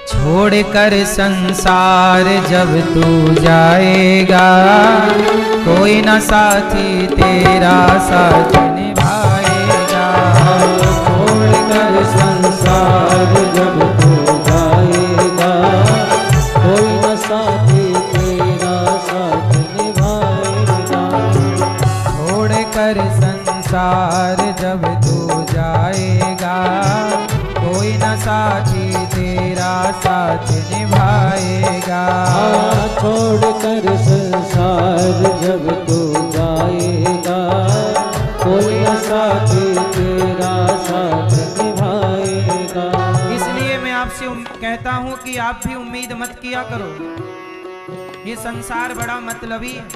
छोड़कर संसार जब तू जाएगा, कोई न साथी तेरा साथ निभाएगा। छोड़कर संसार जब तू जाएगा, कोई न साथी तेरा साथ निभाएगा। छोड़कर संसार जब तू जाएगा, कोई न साथी तेरा साथ निभाएगा। छोड़कर संसार जब तू जाएगा, कोई न साथी तेरा साथ निभाएगा। इसलिए मैं आपसे कहता हूँ कि आप भी उम्मीद मत किया करो, ये संसार बड़ा मतलबी है।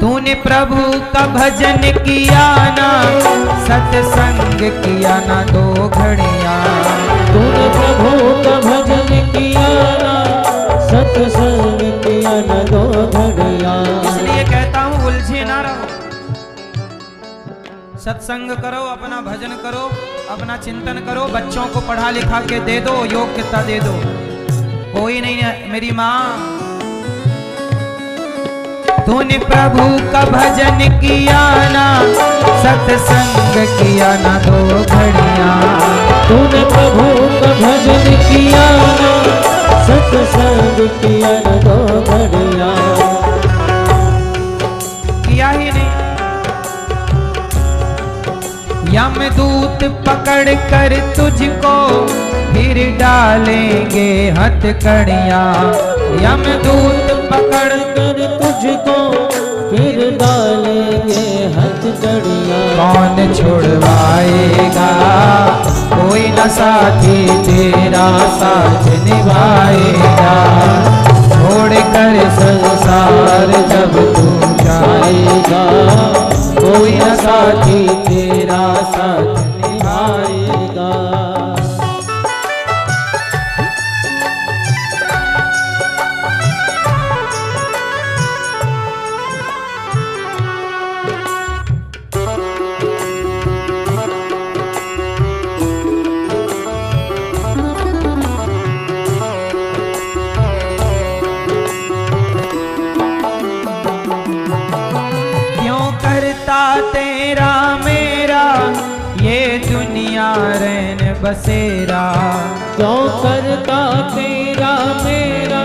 तूने प्रभु का भजन किया ना, सत्संग किया ना 2 घड़ियाँ। तूने प्रभु का भजन किया ना, सत्संग किया ना 2 घड़ियाँ। इसलिए कहता हूँ उलझे ना रहो, सत्संग करो, अपना भजन करो, अपना चिंतन करो, बच्चों को पढ़ा लिखा के दे दो, योग्यता दे दो। कोई नहीं मेरी माँ, तूने प्रभु का भजन किया ना, सत्संग किया ना 2 घड़ियाँ। तूने प्रभु का भजन किया ना, सत्संग किया ना 2 घड़ियाँ। किया ही नहीं। यमदूत पकड़ कर तुझको फिर डालेंगे हथकड़ियाँ। यमदूत पकड़ कर तुझको फिर डालेंगे हथकड़ियाँ। कौन छुड़वाएगा, कोई न साथी तेरा साथ निभाएगा। छोड़कर संसार जब तू जाएगा, कोई न साथी तेरा साथ निभाएगा। तेरा मेरा ये दुनिया रैन बसेरा। क्यों करता तेरा मेरा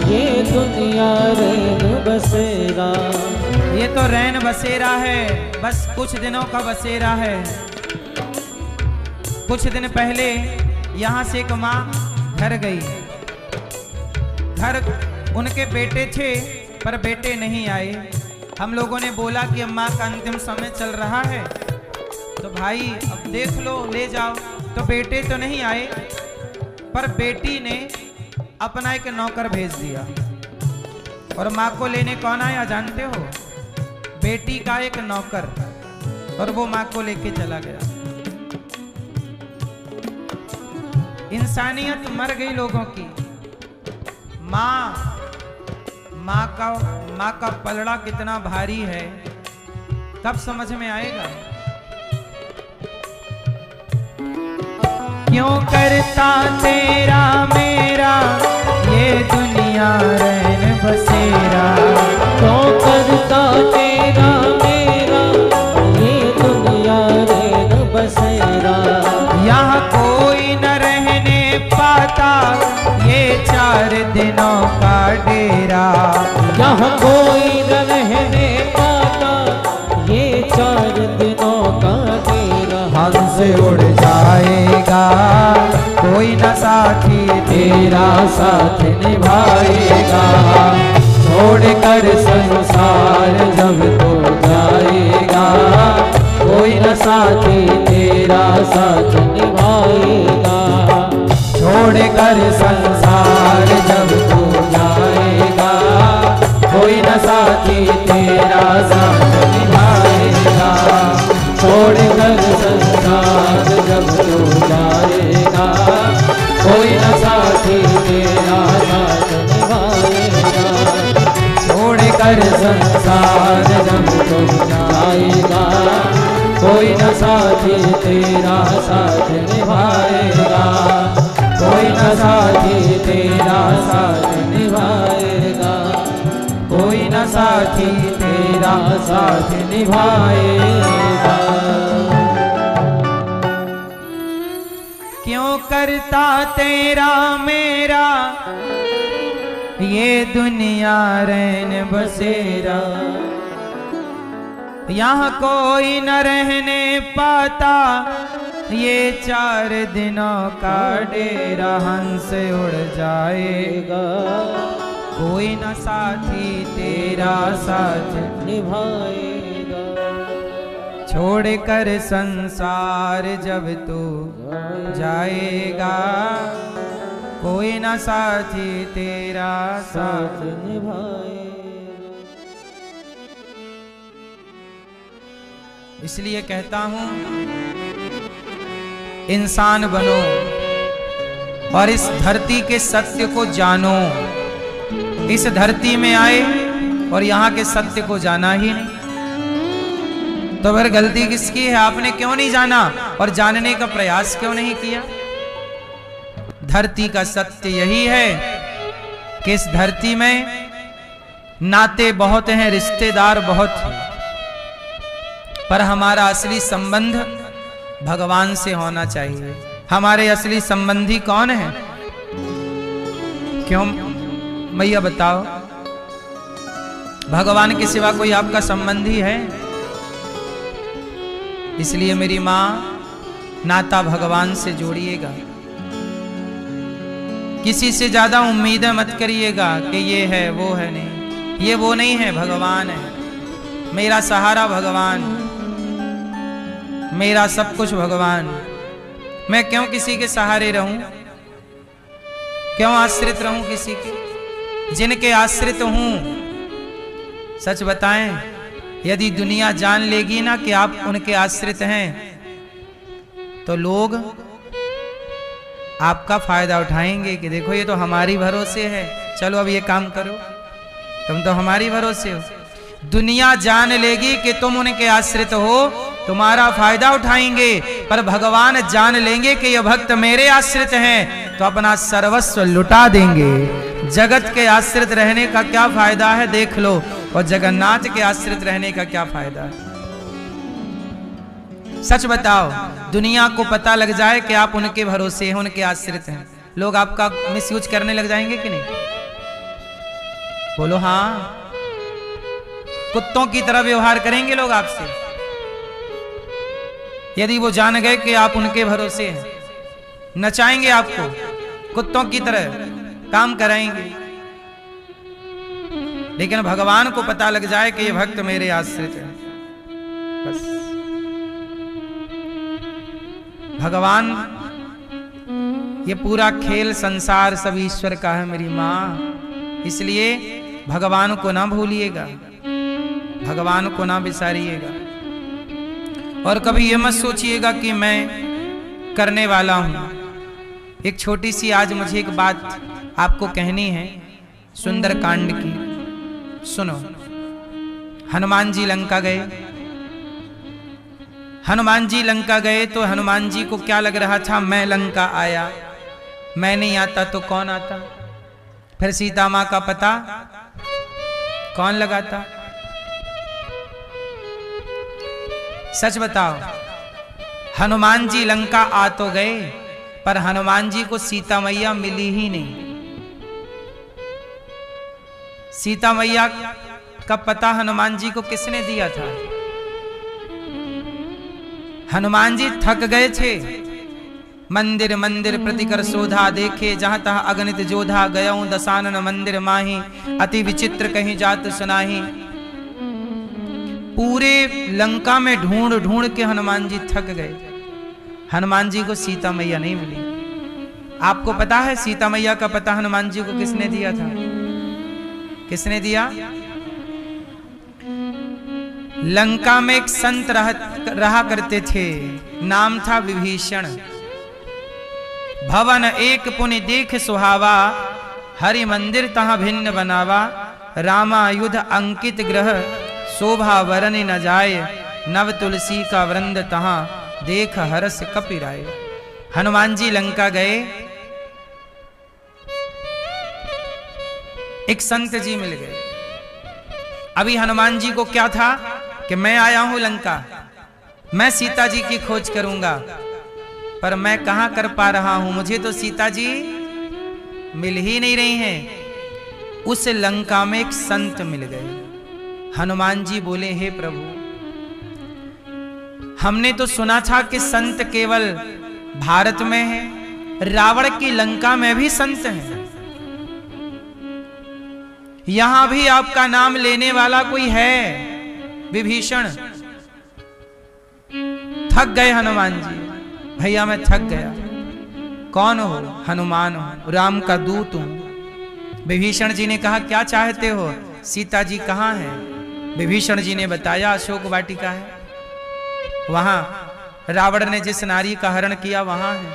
ये दुनिया रैन बसेरा। ये तो रैन बसेरा है, बस कुछ दिनों का बसेरा है। कुछ दिन पहले यहाँ से एक माँ घर गई। घर उनके बेटे थे पर बेटे नहीं आए। हम लोगों ने बोला कि अम्मा का अंतिम समय चल रहा है, तो भाई अब देख लो, ले जाओ। तो बेटे तो नहीं आए, पर बेटी ने अपना एक नौकर भेज दिया। और माँ को लेने कौन आया जानते हो? बेटी का एक नौकर। और वो माँ को लेके चला गया। इंसानियत मर गई लोगों की। माँ का पलड़ा कितना भारी है, कब समझ में आएगा? क्यों करता तेरा मेरा ये दुनिया रैन बसेरा। क्यों करता तेरा मेरा ये दुनिया रैन बसेरा। यहाँ कोई न रहने पाता ये 4 दिनों का डेरा। यहाँ कोई न रहने पाता ये 4 दिनों का डेरा। हमसे उड़ जाएगा, कोई न साथी तेरा साथ निभाएगा। छोड़कर संसार जब तो जाएगा, कोई न साथी तेरा साथ निभाएगा। छोड़कर संसार जब तू जाएगा, कोई न साथी तेरा साथ निभाएगा। छोड़कर संसार जब तू जाएगा, कोई न साथी तेरा साथ निभाएगा। छोड़कर संसार जब तू जाएगा, कोई न साथी तेरा साथ निभाएगा, कोई न साथी तेरा साथ निभाएगा, कोई न साथी तेरा साथ निभाएगा। क्यों करता तेरा मेरा ये दुनिया रैन बसेरा, यहाँ कोई न रहने पाता ये 4 दिनों का डेरा, हंस उड़ जाएगा, कोई न साथी तेरा साथ निभाएगा। छोड़ कर संसार जब तू जाएगा, कोई न साथी तेरा साथ निभाएगा। इसलिए कहता हूं इंसान बनो और इस धरती के सत्य को जानो। इस धरती में आए और यहाँ के सत्य को जाना ही नहीं, तो फिर गलती किसकी है? आपने क्यों नहीं जाना और जानने का प्रयास क्यों नहीं किया? धरती का सत्य यही है कि इस धरती में नाते बहुत हैं, रिश्तेदार बहुत हैं, पर हमारा असली संबंध भगवान से होना चाहिए। हमारे असली संबंधी कौन है? क्यों मैया बताओ, भगवान के सिवा कोई आपका संबंधी है? इसलिए मेरी मां, नाता भगवान से जोड़िएगा। किसी से ज्यादा उम्मीदें मत करिएगा कि ये है वो है, नहीं, ये वो नहीं है, भगवान है। मेरा सहारा भगवान, मेरा सब कुछ भगवान। मैं क्यों किसी के सहारे रहूं? क्यों आश्रित रहूं किसी के? जिनके आश्रित हूं, सच बताएं, यदि दुनिया जान लेगी ना कि आप उनके आश्रित हैं, तो लोग आपका फायदा उठाएंगे कि देखो ये तो हमारी भरोसे है, चलो अब ये काम करो, तुम तो हमारी भरोसे हो। दुनिया जान लेगी कि तुम उनके आश्रित हो, तुम्हारा फायदा उठाएंगे, पर भगवान जान लेंगे कि ये भक्त मेरे आश्रित हैं, तो अपना सर्वस्व लुटा देंगे। जगत के आश्रित रहने का क्या फायदा है देख लो, और जगन्नाथ के आश्रित रहने का क्या फायदा है? सच बताओ, दुनिया को पता लग जाए कि आप उनके भरोसे हैं, उनके आश्रित हैं, लोग आपका मिसयूज करने लग जाएंगे कि नहीं? बोलो हाँ। कुत्तों की तरह व्यवहार करेंगे लोग आपसे यदि वो जान गए कि आप उनके भरोसे हैं। नचाएंगे आपको, कुत्तों की तरह काम कराएंगे। लेकिन भगवान को पता लग जाए कि ये भक्त मेरे आश्रित है, बस। भगवान, ये पूरा खेल संसार सब ईश्वर का है मेरी मां, इसलिए भगवान को ना भूलिएगा, भगवान को ना बिसारिएगा। और कभी ये मत सोचिएगा कि मैं करने वाला हूं। एक छोटी सी आज मुझे एक बात आपको कहनी है सुंदर कांड की, सुनो। हनुमान जी लंका गए। हनुमान जी लंका गए तो हनुमान जी को क्या लग रहा था? मैं लंका आया, मैं नहीं आता तो कौन आता? फिर सीता मां का पता कौन लगाता? सच बताओ, हनुमान जी लंका आ तो गए, पर हनुमान जी को सीता मैया मिली ही नहीं। सीता मैया का पता हनुमान जी को किसने दिया था? हनुमान जी थक गए थे। मंदिर मंदिर प्रतिकर शोधा, देखे जहां तहां अगणित जोधा, गयों दसानन मंदिर माही, अति विचित्र कहीं जात सुनाही। पूरे लंका में ढूंढ ढूंढ के हनुमान जी थक गए, हनुमान जी को सीता मैया नहीं मिली। आपको पता है सीता मैया का पता हनुमान जी को किसने दिया था? किसने दिया? लंका में एक संत रहा करते थे, नाम था विभीषण। भवन एक पुनि देख सुहावा, हरि मंदिर तहां भिन्न बनावा। रामायुध अंकित ग्रह, शोभा वरन न जाए, नव तुलसी का वृंद तहां देख हर्ष कपिराए। हनुमान जी लंका गए, एक संत जी मिल गए। अभी हनुमान जी को क्या था कि मैं आया हूं लंका, मैं सीता जी की खोज करूंगा, पर मैं कहां कर पा रहा हूं, मुझे तो सीता जी मिल ही नहीं रही हैं। उस लंका में एक संत मिल गए। हनुमान जी बोले, हे प्रभु, हमने तो सुना था कि संत केवल भारत में है, रावण की लंका में भी संत हैं, यहां भी आपका नाम लेने वाला कोई है? विभीषण। थक गए हनुमान जी, भैया मैं थक गया। कौन हो? हनुमान हो, राम का दूत हूं। विभीषण जी ने कहा, क्या चाहते हो? सीता जी कहाँ है? विभीषण जी ने बताया, अशोक वाटिका है, वहां रावण ने जिस नारी का हरण किया वहां है,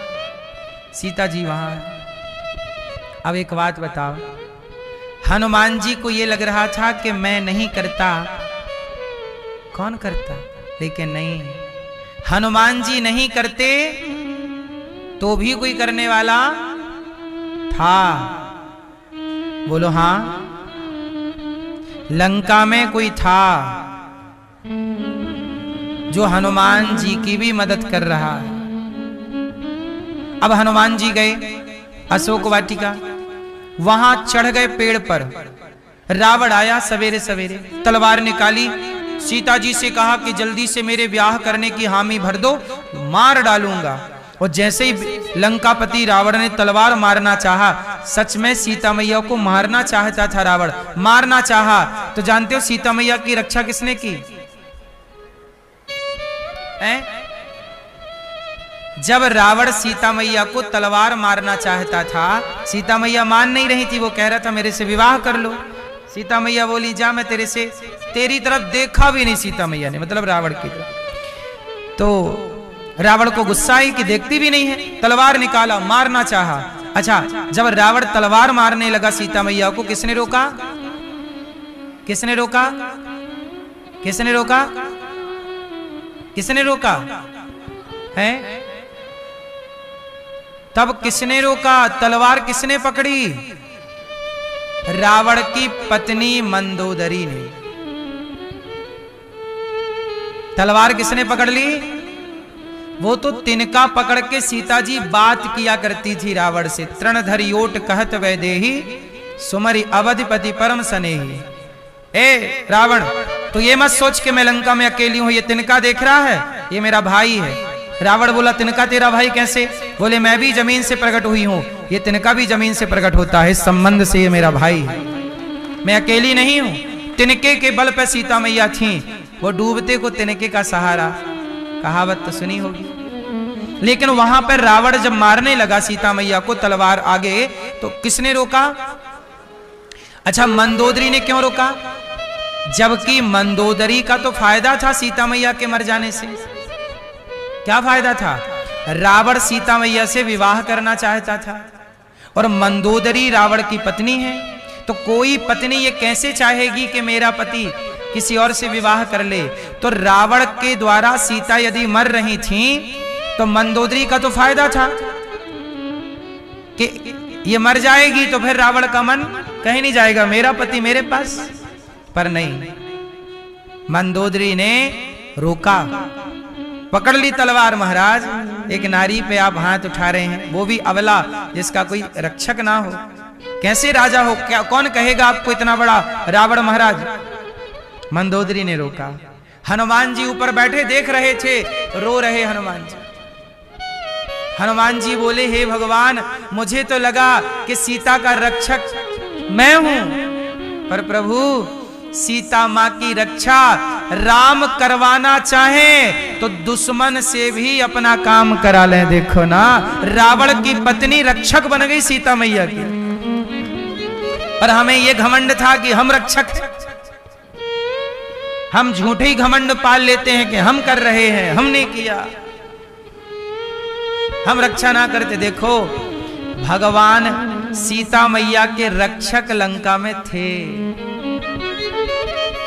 सीता जी वहां है। अब एक बात बताओ, हनुमान जी को यह लग रहा था कि मैं नहीं करता, कौन करता? लेकिन नहीं, हनुमान जी नहीं करते तो भी कोई करने वाला था। बोलो हां, लंका में कोई था जो हनुमान जी की भी मदद कर रहा है। अब हनुमान जी गए अशोक वाटिका, वहां चढ़ गए पेड़ पर। रावण आया सवेरे सवेरे, तलवार निकाली, सीता जी से कहा कि जल्दी से मेरे ब्याह करने की हामी भर दो, मार डालूंगा। और जैसे ही लंकापति रावण ने तलवार मारना चाहा, सच में सीता मैया को मारना चाहता था रावण, मारना चाहा, तो जानते हो सीता मैया की रक्षा किसने की? जब रावण सीता मैया को तलवार मारना चाहता था, सीता मैया मान नहीं रही थी, वो कह रहा था मेरे से विवाह कर लो। सीता मैया बोली, जा, मैं तेरी तरफ देखा भी नहीं। सीता मैया ने, मतलब रावण की तरफ। तो रावण को गुस्सा आई कि देखती भी नहीं है, तलवार निकाला, मारना चाहा। अच्छा, जब रावण तलवार मारने लगा सीता मैया को, किसने रोका? किसने रोका? किसने रोका? किसने रोका है? तब किसने रोका? तलवार किसने पकड़ी? रावण की पत्नी मंदोदरी ने। तलवार किसने पकड़ ली? वो तो तिनका पकड़ के सीता जी बात किया करती थी रावण से। तृणधरियोट कहत वैदेही, सुमरि अवधिपति परम स्नेही। ए रावण, तो ये मत सोच के मैं लंका में अकेली हूं, ये तिनका देख रहा है, ये मेरा भाई है। रावण बोला, तिनका तेरा भाई कैसे? बोले, मैं भी जमीन से प्रकट हुई हूं, ये तिनका भी जमीन से प्रकट होता है, इस संबंध से ये मेरा भाई है, मैं अकेली नहीं हूं। तिनके के बल पे सीता मैया थी, वो डूबते को तिनके का सहारा, कहावत तो सुनी होगी। लेकिन वहां पर रावण जब मारने लगा सीता मैया को तलवार आगे, तो किसने रोका? अच्छा, मंदोदरी ने क्यों रोका? जबकि मंदोदरी का तो फायदा था सीता मैया के मर जाने से। क्या फायदा था? रावण सीता मैया से विवाह करना चाहता था, और मंदोदरी रावण की पत्नी है। तो कोई पत्नी ये कैसे चाहेगी कि मेरा पति किसी और से विवाह कर ले? तो रावण के द्वारा सीता यदि मर रही थी, तो मंदोदरी का तो फायदा था कि ये मर जाएगी तो फिर रावण का मन कहीं नहीं जाएगा, मेरा पति मेरे पास। पर नहीं, मंदोदरी ने रोका, पकड़ ली तलवार। महाराज, एक नारी पे आप हाथ उठा रहे हैं, वो भी अबला, जिसका कोई रक्षक ना हो, कैसे राजा हो? क्या कौन कहेगा आपको इतना बड़ा रावण महाराज? मंदोदरी ने रोका। हनुमान जी ऊपर बैठे देख रहे थे, रो रहे हनुमान जी। हनुमान जी बोले, हे भगवान, मुझे तो लगा कि सीता का रक्षक मैं हूं, पर प्रभु सीता मां की रक्षा राम करवाना चाहे तो दुश्मन से भी अपना काम करा ले। देखो ना, रावण की पत्नी रक्षक बन गई सीता मैया की, और हमें यह घमंड था कि हम रक्षक, हम झूठे ही घमंड पाल लेते हैं कि हम कर रहे हैं, हमने किया, हम रक्षा ना करते। देखो, भगवान सीता मैया के रक्षक लंका में थे।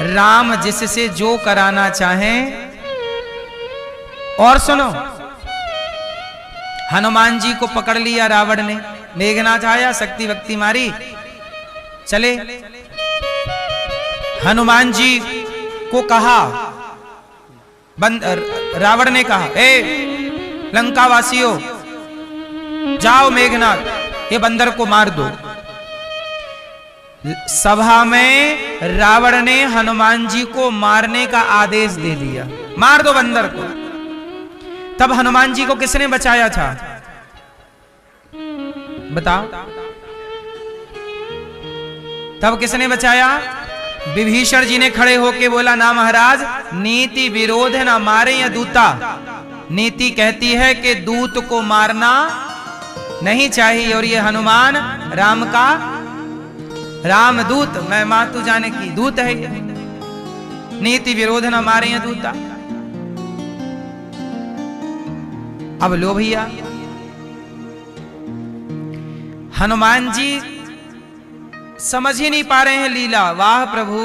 राम जिससे जो कराना चाहें। और सुनो, हनुमान जी को पकड़ लिया रावण ने। मेघनाथ आया, शक्ति भक्ति मारी, चले। हनुमान जी को कहा, रावण ने कहा, ए लंका वासियों, जाओ मेघनाथ ये बंदर को मार दो। सभा में रावण ने हनुमान जी को मारने का आदेश दे दिया, मार दो बंदर को। तब हनुमान जी को किसने बचाया था बताओ? तब किसने बचाया? विभीषण जी ने खड़े होके बोला, ना महाराज, नीति विरोध है, ना मारे या दूता। नीति कहती है कि दूत को मारना नहीं चाहिए, और ये हनुमान राम का रामदूत, मैं मातु जाने की दूत है। नीति विरोध न मारे या दूता। अब लो भैया, हनुमान जी समझ ही नहीं पा रहे हैं लीला। वाह प्रभु!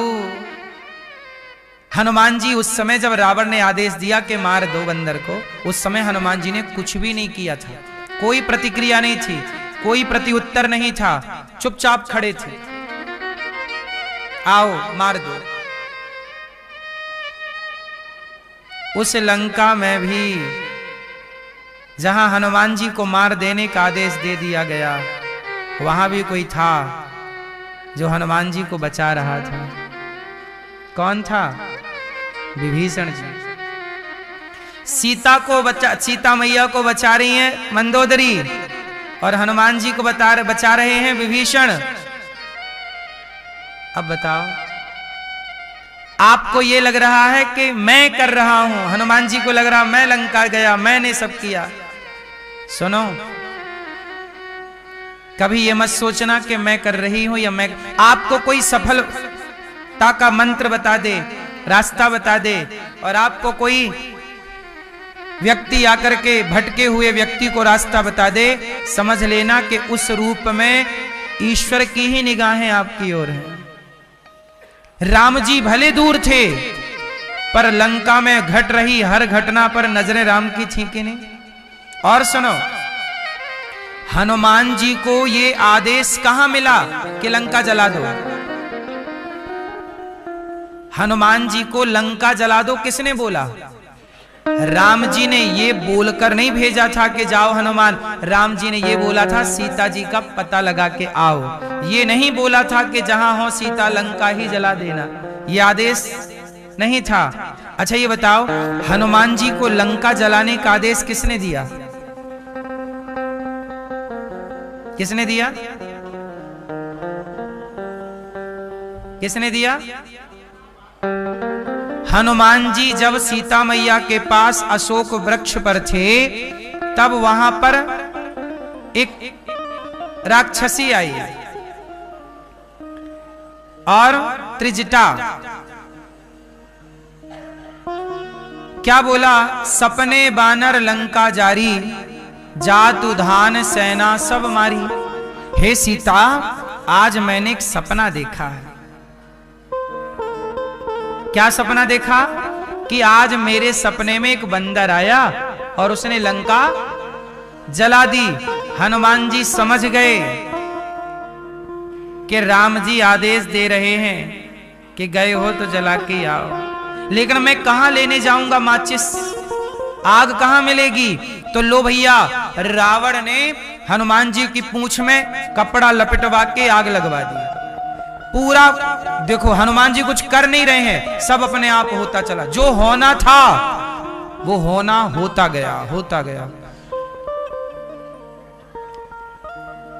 हनुमान जी उस समय जब रावण ने आदेश दिया कि मार दो बंदर को, उस समय हनुमान जी ने कुछ भी नहीं किया था, कोई प्रतिक्रिया नहीं थी, कोई प्रत्युत्तर नहीं था, चुपचाप खड़े थे। आओ मार दो। उस लंका में भी जहां हनुमान जी को मार देने का आदेश दे दिया गया, वहां भी कोई था जो हनुमान जी को बचा रहा था। कौन था? विभीषण जी। सीता मैया को बचा रही हैं मंदोदरी, और हनुमान जी को बचा रहे हैं विभीषण। अब बताओ, आपको ये लग रहा है कि मैं कर रहा हूं, हनुमान जी को लग रहा मैं लंका गया, मैंने सब किया। सुनो, कभी ये मत सोचना कि मैं कर रही हूं या मैं। आपको कोई सफलता का मंत्र बता दे, रास्ता बता दे, और आपको कोई व्यक्ति आकर के भटके हुए व्यक्ति को रास्ता बता दे, समझ लेना कि उस रूप में ईश्वर की ही निगाहें आपकी ओर हैं। राम जी भले दूर थे, पर लंका में घट रही हर घटना पर नजरें राम की थी कि नहीं? और सुनो, हनुमान जी को ये आदेश कहां मिला कि लंका जला दो? हनुमान जी को लंका जला दो किसने बोला? राम जी ने ये बोलकर नहीं भेजा था कि जाओ हनुमान। राम जी ने ये बोला था सीता जी का पता लगा के आओ। ये नहीं बोला था कि जहां हो सीता लंका ही जला देना। ये आदेश नहीं था। अच्छा ये बताओ, हनुमान जी को लंका जलाने का आदेश किसने दिया? किसने दिया? किसने दिया? हनुमान जी जब सीता मैया के पास अशोक वृक्ष पर थे, तब वहां पर एक राक्षसी आई और त्रिजटा क्या बोला? सपने बानर लंका जारी, जातु धान सेना सब मारी। हे सीता, आज मैंने एक सपना देखा है। क्या सपना देखा? कि आज मेरे सपने में एक बंदर आया और उसने लंका जला दी। हनुमान जी समझ गए कि राम जी आदेश दे रहे हैं कि गए हो तो जला के आओ, लेकिन मैं कहां लेने जाऊंगा माचिस? आग कहां मिलेगी? तो लो भैया, रावण ने हनुमान जी की पूंछ में कपड़ा लपेटवा के आग लगवा दी। पूरा देखो, हनुमान जी कुछ कर नहीं रहे हैं, सब अपने आप होता चला। जो होना था वो होना होता गया, होता गया।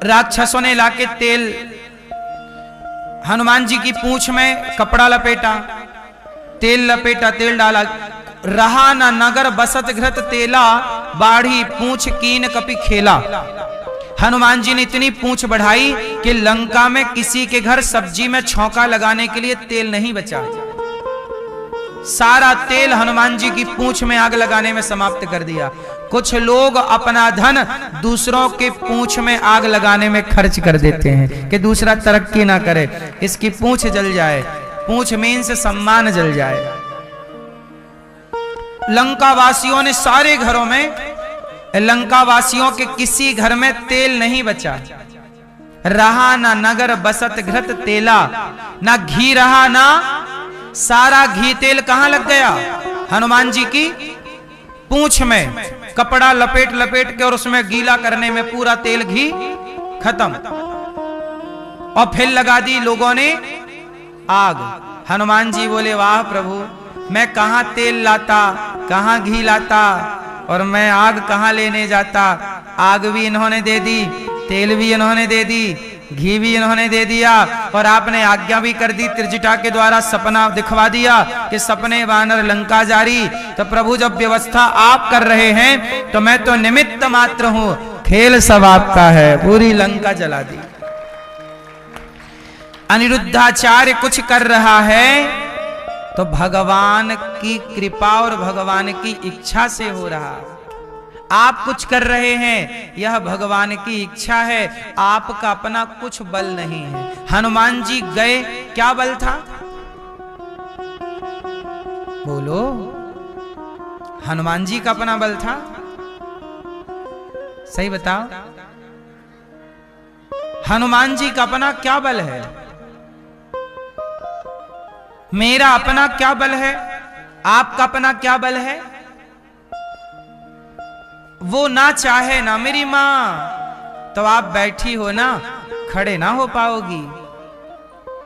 राक्षसों ने लाके तेल हनुमान जी की पूंछ में कपड़ा लपेटा, तेल लपेटा, तेल डाला। रहा न नगर बसत घृत तेला, बाढ़ी पूंछ कीन कपि खेला। हनुमान जी ने इतनी पूंछ बढ़ाई कि लंका में किसी के घर सब्जी में छौंका लगाने के लिए तेल नहीं बचा। सारा तेल हनुमान जी की पूंछ में आग लगाने में समाप्त कर दिया। कुछ लोग अपना धन दूसरों के पूंछ में आग लगाने में खर्च कर देते हैं कि दूसरा तरक्की ना करे, इसकी पूंछ जल जाए। पूंछ मीन से सम्मान जल जाए। लंका वासियों ने सारे घरों में लंका वासियों के किसी घर में तेल नहीं बचा, रहा ना नगर बसत घृत तेला, ना घी रहा ना, सारा घी तेल कहां लग गया? हनुमान जी की पूंछ में कपड़ा लपेट लपेट के और उसमें गीला करने में पूरा तेल घी खत्म। और फिर लगा दी लोगों ने आग। हनुमान जी बोले वाह प्रभु, मैं कहां तेल लाता, कहां घी लाता, और मैं आग कहां लेने जाता। आग भी इन्होंने दे दी, तेल भी इन्होंने दे दी, घी भी इन्होंने दे दिया, और आपने आज्ञा भी कर दी, त्रिजटा के द्वारा सपना दिखवा दिया कि सपने वानर लंका जारी। तो प्रभु जब व्यवस्था आप कर रहे हैं तो मैं तो निमित्त मात्र हूं, खेल सब आपका है। पूरी लंका जला दी। अनिरुद्धाचार्य कुछ कर रहा है तो भगवान की कृपा और भगवान की इच्छा से हो रहा। आप कुछ कर रहे हैं, यह भगवान की इच्छा है, आपका अपना कुछ बल नहीं है। हनुमान जी गए, क्या बल था? बोलो, हनुमान जी का अपना बल था? सही बताओ, हनुमान जी का अपना क्या बल है? मेरा अपना क्या बल है? आपका अपना क्या बल है? वो ना चाहे ना मेरी मां, तो आप बैठी हो ना, खड़े ना हो पाओगी।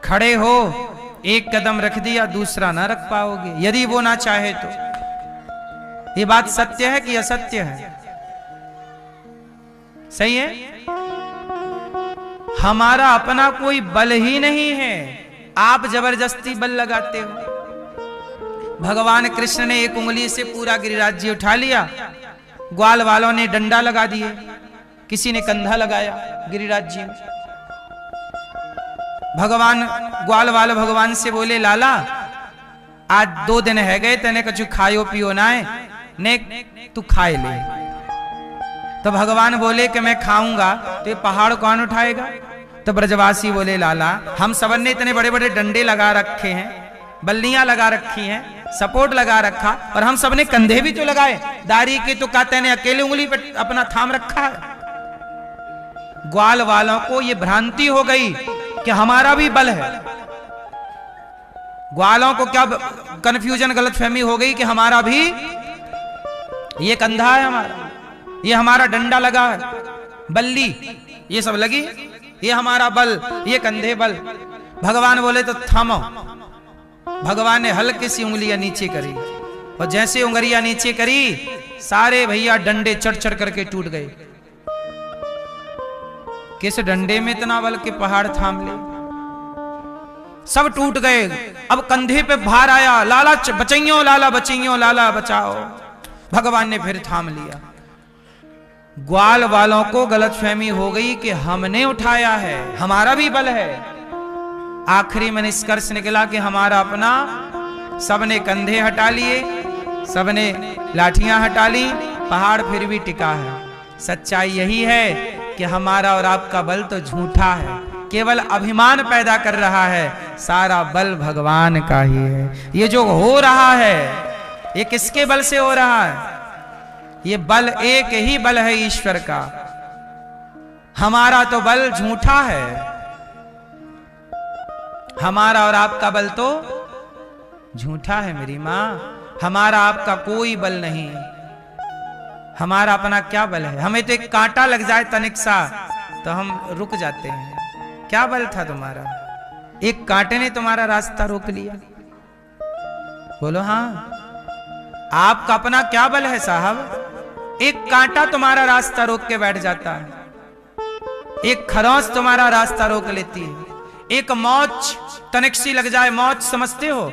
खड़े हो, एक कदम रख दिया, दूसरा ना रख पाओगे, यदि वो ना चाहे तो। ये बात सत्य है कि असत्य है? सही है। हमारा अपना कोई बल ही नहीं है, आप जबरदस्ती बल लगाते हो। भगवान कृष्ण ने एक उंगली से पूरा गिरिराज्य उठा लिया, ग्वाल वालों ने डंडा लगा दिए, किसी ने कंधा लगाया गिरिराज्य में। भगवान ग्वाल वाले भगवान से बोले लाला आज 2 दिन है गए, तेने कुछ खायो पियो ना है, ने तू खाए ले। तो भगवान बोले कि मैं खाऊंगा, तो ये पहाड़ कौन उठाएगा? तो ब्रजवासी बोले लाला हम सबन ने इतने बड़े बड़े डंडे लगा रखे हैं, बल्लियां लगा रखी हैं, सपोर्ट लगा रखा, और हम सबने कंधे भी तो लगाए, दाढ़ी के तो कहते ने अकेले उंगली पे अपना थाम रखा है। ग्वाल वालों को ये भ्रांति हो गई कि हमारा भी बल है। ग्वालों को क्या कंफ्यूजन, गलतफहमी हो गई कि हमारा भी ये कंधा है, हमारा ये हमारा डंडा लगा है, बल्ली ये सब लगी, ये हमारा बल, ये कंधे बल। भगवान बोले तो थामो। भगवान ने हल्की सी उंगलियां नीचे करी, और जैसे उंगलियां नीचे करी, सारे भैया डंडे चढ़ चढ़ करके टूट गए। किस डंडे में इतना बल के पहाड़ थाम ले? सब टूट गए। अब कंधे पे भार आया, लाला बचइयो, लाला बचइयो, लाला बचाओ। भगवान ने फिर थाम लिया। ग्वाल वालों को गलतफहमी हो गई कि हमने उठाया है, हमारा भी बल है। आखिरी में निष्कर्ष निकला कि हमारा अपना, सबने कंधे हटा लिए, सबने लाठियां हटा ली, पहाड़ फिर भी टिका है। सच्चाई यही है कि हमारा और आपका बल तो झूठा है, केवल अभिमान पैदा कर रहा है, सारा बल भगवान का ही है। ये जो हो रहा है ये किसके बल से हो रहा है? ये बल एक ही बल है, ईश्वर का। हमारा तो बल झूठा है, हमारा और आपका बल तो झूठा है मेरी मां। हमारा आपका कोई बल नहीं, हमारा अपना क्या बल है? हमें तो एक कांटा लग जाए तनिक सा तो हम रुक जाते हैं। क्या बल था तुम्हारा? एक कांटे ने तुम्हारा रास्ता रोक लिया। बोलो हाँ, आपका अपना क्या बल है साहब? एक कांटा तुम्हारा रास्ता रोक के बैठ जाता है, एक खरोंच तुम्हारा रास्ता रोक लेती है, एक मौच तनिक सी लग जाए, मौच समझते हो,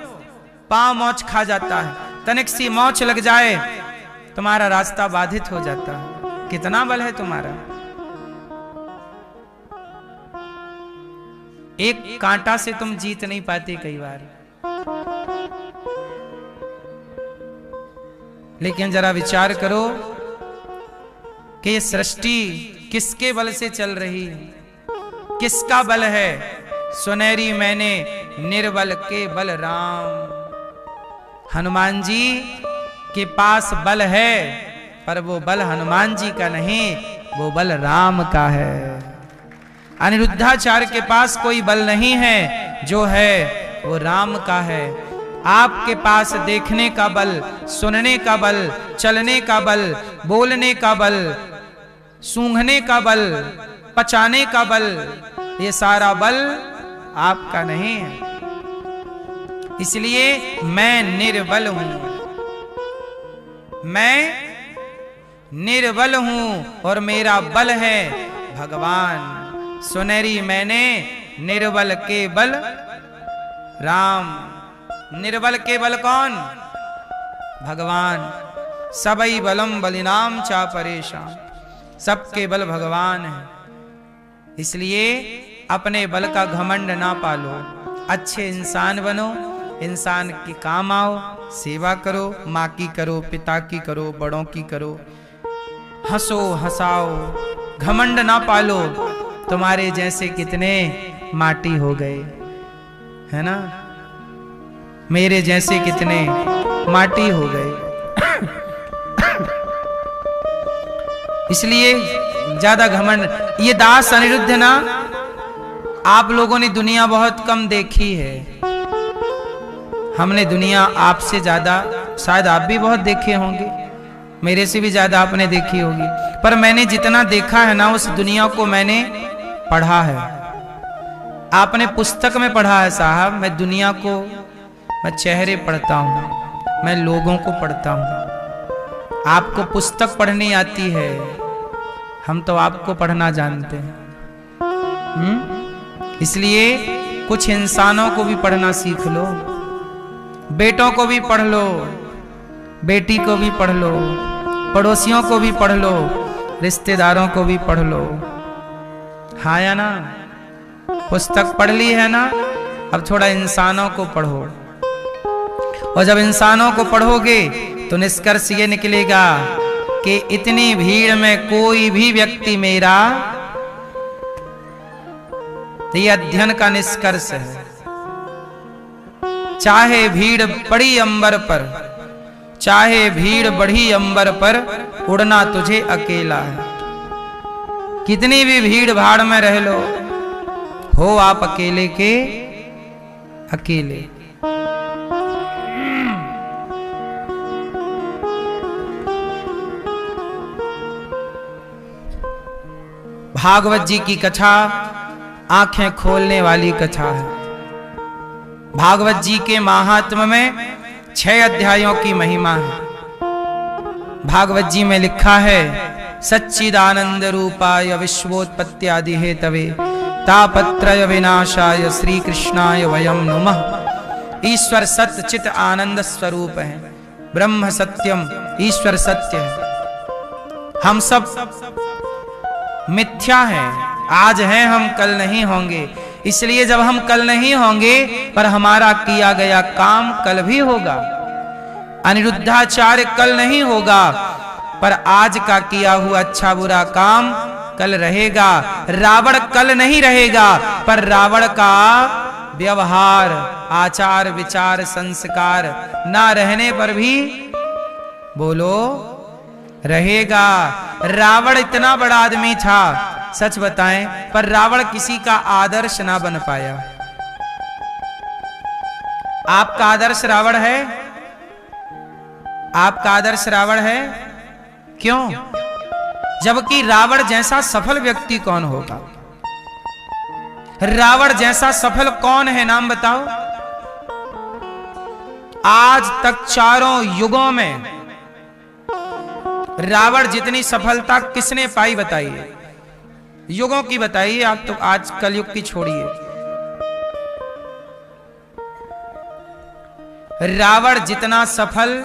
पांव मौच खा जाता है, तनिक सी मौच लग जाए तुम्हारा रास्ता बाधित हो जाता है। कितना बल है तुम्हारा? एक कांटा से तुम जीत नहीं पाते कई बार। लेकिन जरा विचार करो कि ये सृष्टि किसके बल से चल रही है, किसका बल है? सुनहरी मैंने निर्बल के बल राम। हनुमान जी के पास बल है, पर वो बल हनुमान जी का नहीं, वो बल राम का है। अनिरुद्धाचार्य के पास कोई बल नहीं है, जो है वो राम का है। आपके पास देखने का बल, सुनने का बल, चलने का बल, बोलने का बल, सूंघने का बल, पचाने का बल, ये सारा बल आपका नहीं है। इसलिए मैं निर्बल हूं, मैं निर्बल हूं और मेरा बल है भगवान। सुनेरी मैंने निर्बल के बल राम। निर्बल के बल कौन? भगवान। सबई बलम बलिनाम चा परेशान, सबके बल भगवान है। इसलिए अपने बल का घमंड ना पालो, अच्छे इंसान बनो, इंसान के काम आओ, सेवा करो, माँ की करो, पिता की करो, बड़ों की करो, हंसो हंसाओ, घमंड ना पालो। तुम्हारे जैसे कितने माटी हो गए, है ना? मेरे जैसे कितने माटी हो गए। इसलिए ज्यादा घमंड, ये दास अनिरुद्ध ना, आप लोगों ने दुनिया बहुत कम देखी है। हमने दुनिया आपसे ज्यादा, शायद आप भी बहुत देखे होंगे, मेरे से भी ज्यादा आपने देखी होगी, पर मैंने जितना देखा है ना, उस दुनिया को मैंने पढ़ा है। आपने पुस्तक में पढ़ा है साहब, मैं दुनिया को, मैं चेहरे पढ़ता हूं, मैं लोगों को पढ़ता हूं। आपको पुस्तक पढ़नी आती है, हम तो आपको पढ़ना जानते हैं। इसलिए कुछ इंसानों को भी पढ़ना सीख लो, बेटों को भी पढ़ लो, बेटी को भी पढ़ लो, पड़ोसियों को भी पढ़ लो, रिश्तेदारों को भी पढ़ लो। हाँ या ना? पुस्तक पढ़ ली है ना, अब थोड़ा इंसानों को पढ़ो। और जब इंसानों को पढ़ोगे तो निष्कर्ष ये निकलेगा कि इतनी भीड़ में कोई भी व्यक्ति मेरा, ये अध्ययन का निष्कर्ष है। चाहे भीड़ पड़ी अंबर पर, चाहे भीड़ बढ़ी अंबर पर, उड़ना तुझे अकेला है। कितनी भी भीड़ भाड़ में रह लो, हो आप अकेले के अकेले। भागवत जी की कथा आंखें खोलने वाली कथा है। भागवत जी के महात्म्य में 6 अध्यायों की महिमा है। भागवत जी में लिखा है, सच्चिदानंद रूपाय विश्वोत्पत्त्यादि हेतवे तापत्रय विनाशाय श्री कृष्णाय वयम नुमः। ईश्वर सत्य चित आनंद स्वरूप है, ब्रह्म सत्यम, ईश्वर सत्य है। हम सब मिथ्या हैं, आज हैं हम, कल नहीं होंगे। इसलिए जब हम कल नहीं होंगे, पर हमारा किया गया काम कल भी होगा। अनिरुद्धाचार्य कल नहीं होगा, पर आज का किया हुआ अच्छा बुरा काम कल रहेगा। रावण कल नहीं रहेगा, पर रावण का व्यवहार, आचार, विचार, संस्कार ना रहने पर भी बोलो रहेगा। रावण इतना बड़ा आदमी था, सच बताएं, पर रावण किसी का आदर्श ना बन पाया। आपका आदर्श रावण है? आपका आदर्श रावण है? क्यों? जबकि रावण जैसा सफल व्यक्ति कौन होगा? रावण जैसा सफल कौन है, नाम बताओ। आज तक चारों युगों में रावण जितनी सफलता किसने पाई बताइए? युगों की बताइए आप, तो आज कलयुग की छोड़िए। रावण जितना सफल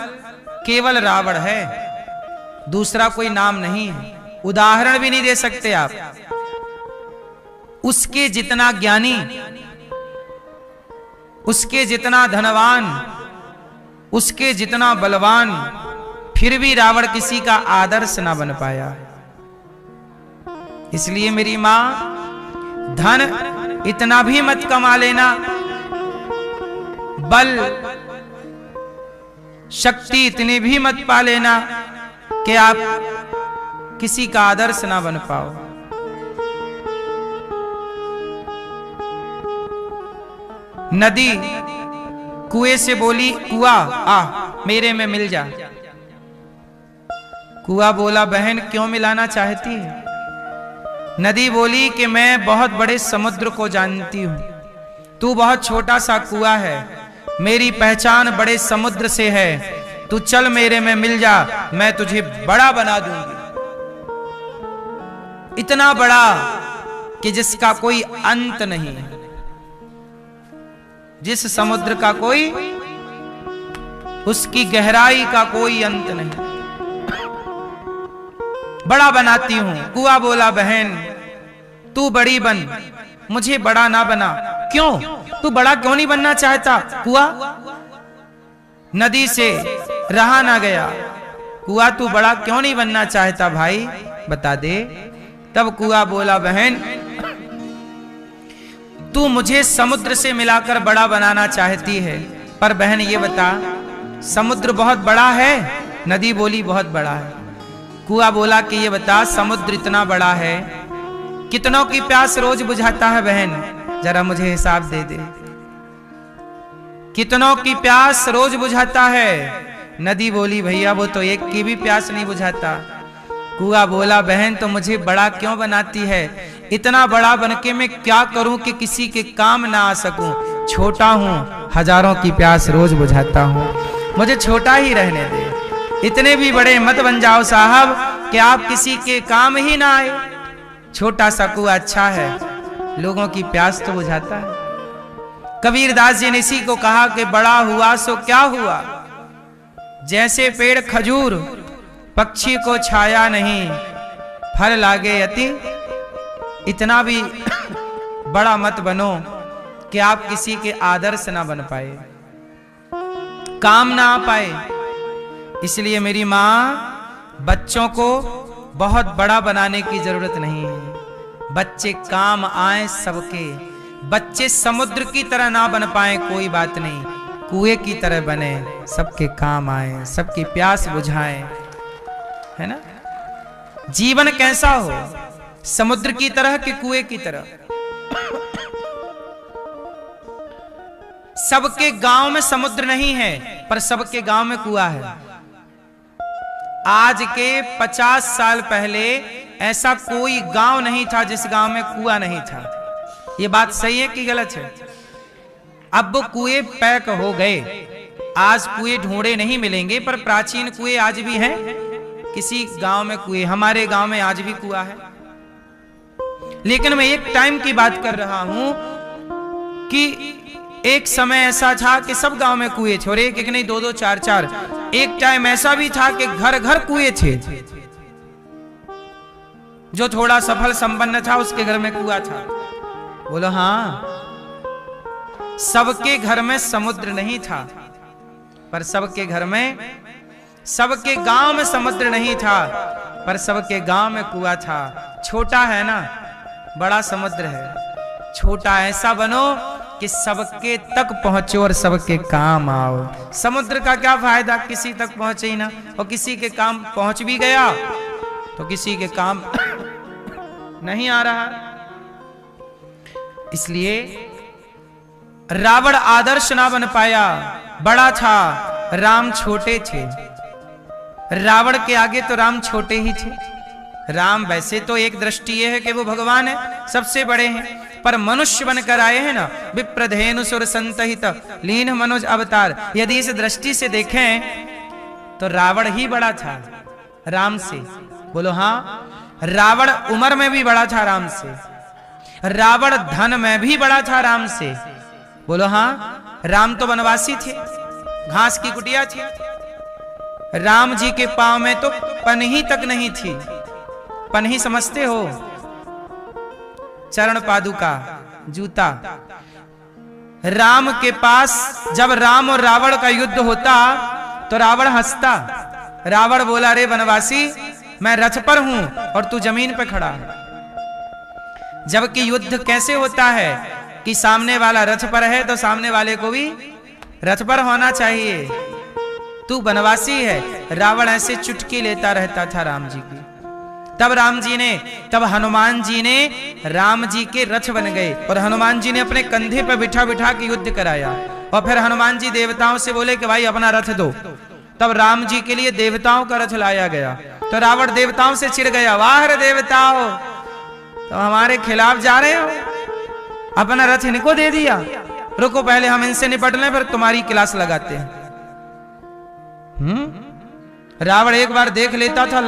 केवल रावण है, दूसरा कोई नाम नहीं है। उदाहरण भी नहीं दे सकते आप। उसके जितना ज्ञानी, उसके जितना धनवान, उसके जितना बलवान, फिर भी रावण किसी का आदर्श ना बन पाया। इसलिए मेरी मां, धन इतना भी मत कमा लेना, बल शक्ति इतनी भी मत पा लेना कि आप किसी का आदर्श ना बन पाओ। नदी कुएं से बोली, कुआ आ मेरे में मिल जा। कुआ बोला, बहन क्यों मिलाना चाहती है? नदी बोली कि मैं बहुत बड़े समुद्र को जानती हूं, तू बहुत छोटा सा कुआ है, मेरी पहचान बड़े समुद्र से है, तू चल मेरे में मिल जा, मैं तुझे बड़ा बना दूंगी, इतना बड़ा कि जिसका कोई अंत नहीं, जिस समुद्र का कोई, उसकी गहराई का कोई अंत नहीं, बड़ा बनाती हूं। कुआ बोला, बहन तू बड़ी बन, मुझे बड़ा ना बना। क्यों? तू बड़ा क्यों नहीं बनना चाहता? कुआ नदी से रहा ना गया। कुआ तू बड़ा क्यों नहीं बनना चाहता भाई, बता दे। तब कुआ बोला, बहन तू मुझे समुद्र से मिलाकर बड़ा बनाना चाहती है, पर बहन ये बता समुद्र बहुत बड़ा है? नदी बोली, बहुत बड़ा है। कुआ बोला कि ये बता समुद्र इतना बड़ा है, कितनों की प्यास रोज बुझाता है? बहन जरा मुझे हिसाब दे दे, कितनों की प्यास रोज बुझाता है? नदी बोली, भैया वो तो एक की भी प्यास नहीं बुझाता। कुआ बोला, बहन तो मुझे बड़ा क्यों बनाती है? इतना बड़ा बनके मैं क्या करूं कि किसी के काम ना आ सकूं? छोटा हूं, हजारों की प्यास रोज बुझाता हूं, मुझे छोटा ही रहने दे। इतने भी बड़े मत बन जाओ साहब कि आप किसी के काम ही ना आए। छोटा सा कुआ अच्छा है, लोगों की प्यास तो बुझाता है। कबीरदास जी ने इसी को कहा कि बड़ा हुआ सो क्या हुआ, जैसे पेड़ खजूर पक्षी को छाया नहीं, फल लागे अति। इतना भी बड़ा मत बनो कि आप किसी के आदर्श ना बन पाए, काम ना आ पाए। इसलिए मेरी माँ, बच्चों को बहुत बड़ा बनाने की जरूरत नहीं है, बच्चे काम आए सबके। बच्चे समुद्र की तरह ना बन पाए कोई बात नहीं, कुएं की तरह बने, सबके काम आए, सबकी प्यास बुझाएं, है ना। जीवन कैसा हो, समुद्र की तरह कि कुएं की तरह? सबके गांव में समुद्र नहीं है, पर सबके गांव में कुआं है। आज के 50 साल पहले ऐसा कोई गांव नहीं था जिस गांव में कुआं नहीं था। ये बात सही है कि गलत है? अब वो कुएं पैक हो गए, आज कुएं ढूंढे नहीं मिलेंगे, पर प्राचीन कुएं आज भी हैं। किसी गांव में कुएं, हमारे गांव में आज भी कुआं है। लेकिन मैं एक टाइम की बात कर रहा हूं कि एक समय ऐसा था कि सब गांव में कुएं थे, और एक एक नहीं, दो दो चार चार। एक टाइम ऐसा भी था कि घर घर कुएं थे। जो थोड़ा सफल संपन्न था उसके घर में कुआं था। बोलो हाँ, सबके घर में समुद्र नहीं था, पर सबके घर में, सबके गांव में समुद्र नहीं था, पर सबके गांव में कुआं था। छोटा है ना, बड़ा समुद्र है। छोटा ऐसा बनो कि सबके तक पहुंचो और सबके काम आओ। समुद्र का क्या फायदा, किसी तक पहुंचे ही ना, और किसी के काम पहुंच भी गया तो किसी के काम नहीं आ रहा। इसलिए रावण आदर्श ना बन पाया, बड़ा था, राम छोटे थे। रावण के आगे तो राम छोटे ही थे। राम वैसे तो एक दृष्टि यह है कि वो भगवान है, सबसे बड़े हैं, पर मनुष्य बनकर आए हैं ना, विप्रधेनु सुर संतहित लीन मनुज अवतार। यदि इस दृष्टि से देखें तो रावण ही बड़ा था राम से। बोलो हाँ, रावण उम्र में भी बड़ा था राम से, रावण धन में भी बड़ा था राम से। बोलो हाँ, राम तो वनवासी थे, घास की कुटिया थी। राम जी के पांव में तो पनही तक नहीं थी। पनही समझते हो? चरण पादुका, जूता। राम के पास जब राम और रावण का युद्ध होता तो रावण हंसता। रावण बोला, रे वनवासी, मैं रथ पर हूं और तू जमीन पर खड़ा है। जबकि युद्ध कैसे होता है कि सामने वाला रथ पर है तो सामने वाले को भी रथ पर होना चाहिए। तू बनवासी है। रावण ऐसे चुटकी लेता रहता था राम जी की। तब हनुमान जी ने राम जी के रथ बन गए और हनुमान जी ने अपने कंधे पर बिठा बिठा के युद्ध कराया। और फिर हनुमान जी देवताओं से बोले कि भाई अपना रथ दो। तब राम जी के लिए देवताओं का रथ लाया गया। तो रावण देवताओं से चिढ़ गया, वाह रे देवताओ, तो हमारे खिलाफ जा रहे हो, अपना रथ इनको दे दिया। रुको पहले हम इनसे निपट लें, फिर तुम्हारी क्लास लगाते हैं। रावण एक बार देख लेता था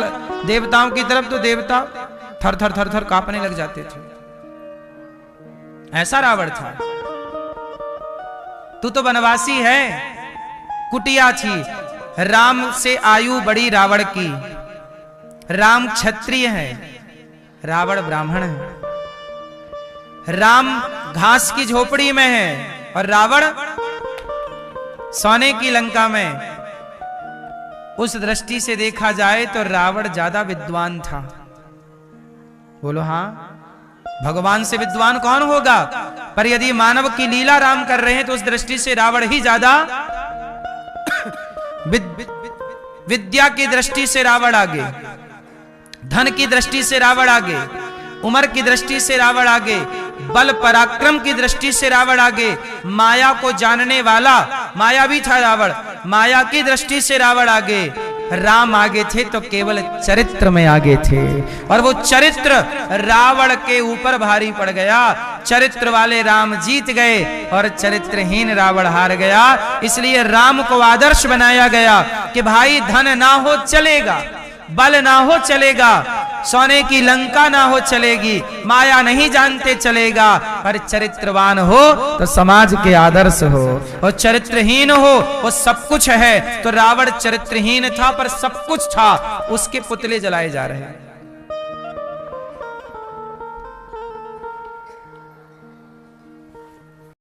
देवताओं की तरफ तो देवता थर थर थर थर कांपने लग जाते थे। ऐसा रावण था। तू तो बनवासी है, कुटिया थी। राम से आयु बड़ी रावण की। राम क्षत्रिय है, रावण ब्राह्मण है। राम घास की झोपड़ी में है और रावण सोने की लंका में। उस दृष्टि से देखा जाए तो रावण ज्यादा विद्वान था। बोलो हाँ, भगवान से विद्वान कौन होगा? पर यदि मानव की लीला राम कर रहे हैं तो उस दृष्टि से रावण ही ज्यादा विद्या की दृष्टि से रावण आगे, धन की दृष्टि से रावण आगे, उम्र की दृष्टि से रावण आगे, बल पराक्रम की दृष्टि से रावण आगे, माया को जानने वाला माया भी था रावण, माया की दृष्टि से रावण आगे। राम आगे थे तो केवल चरित्र में आगे थे और वो चरित्र रावण के ऊपर भारी पड़ गया। चरित्र वाले राम जीत गए और चरित्रहीन रावण हार गया। इसलिए राम को आदर्श बनाया गया कि भाई धन ना हो चलेगा, बल ना हो चलेगा, सोने की लंका ना हो चलेगी, माया नहीं जानते चलेगा, पर चरित्रवान हो तो समाज के आदर्श हो। और चरित्रहीन हो वो सब कुछ है। तो रावण चरित्रहीन था पर सब कुछ था। उसके पुतले जलाए जा रहे हैं।